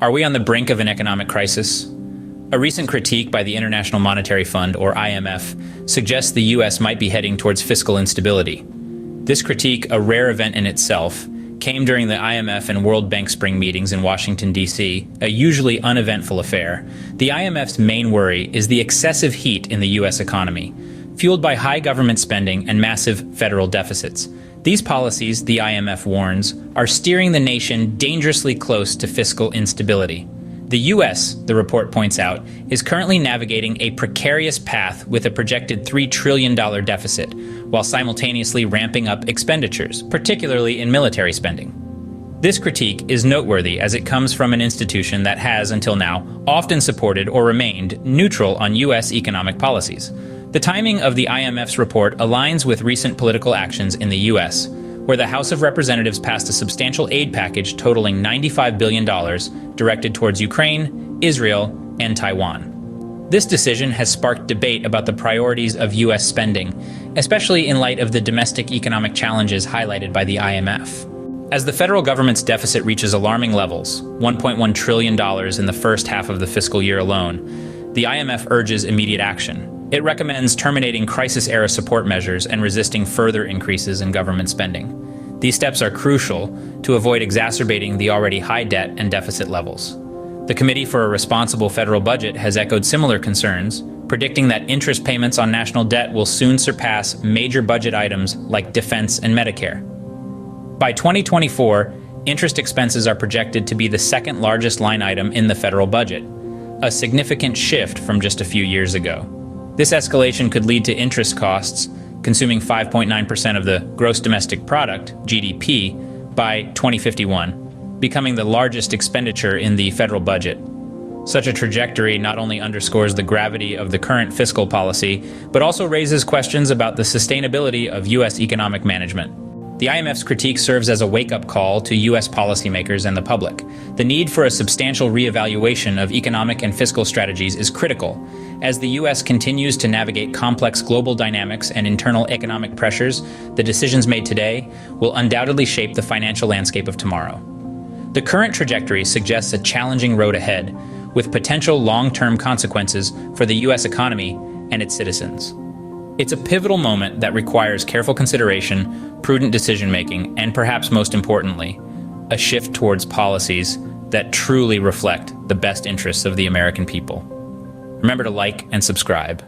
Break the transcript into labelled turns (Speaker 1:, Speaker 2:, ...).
Speaker 1: Are we on the brink of an economic crisis? A recent critique by the International Monetary Fund, or IMF, suggests the U.S. might be heading towards fiscal instability. This critique, a rare event in itself, came during the IMF and World Bank spring meetings in Washington, D.C., a usually uneventful affair. The IMF's main worry is the excessive heat in the U.S. economy, fueled by high government spending and massive federal deficits. These policies, the IMF warns, are steering the nation dangerously close to fiscal instability. The U.S., the report points out, is currently navigating a precarious path with a projected $3 trillion deficit, while simultaneously ramping up expenditures, particularly in military spending. This critique is noteworthy as it comes from an institution that has, until now, often supported or remained neutral on U.S. economic policies. The timing of the IMF's report aligns with recent political actions in the U.S., where the House of Representatives passed a substantial aid package totaling $95 billion directed towards Ukraine, Israel, and Taiwan. This decision has sparked debate about the priorities of U.S. spending, especially in light of the domestic economic challenges highlighted by the IMF. As the federal government's deficit reaches alarming levels, $1.1 trillion in the first half of the fiscal year alone, the IMF urges immediate action. It recommends terminating crisis-era support measures and resisting further increases in government spending. These steps are crucial to avoid exacerbating the already high debt and deficit levels. The Committee for a Responsible Federal Budget has echoed similar concerns, predicting that interest payments on national debt will soon surpass major budget items like defense and Medicare. By 2024, interest expenses are projected to be the second largest line item in the federal budget, a significant shift from just a few years ago. This escalation could lead to interest costs, consuming 5.9% of the gross domestic product, GDP, by 2051, becoming the largest expenditure in the federal budget. Such a trajectory not only underscores the gravity of the current fiscal policy, but also raises questions about the sustainability of U.S. economic management. The IMF's critique serves as a wake-up call to U.S. policymakers and the public. The need for a substantial reevaluation of economic and fiscal strategies is critical. As the U.S. continues to navigate complex global dynamics and internal economic pressures, the decisions made today will undoubtedly shape the financial landscape of tomorrow. The current trajectory suggests a challenging road ahead, with potential long-term consequences for the U.S. economy and its citizens. It's a pivotal moment that requires careful consideration, prudent decision-making, and perhaps most importantly, a shift towards policies that truly reflect the best interests of the American people. Remember to like and subscribe.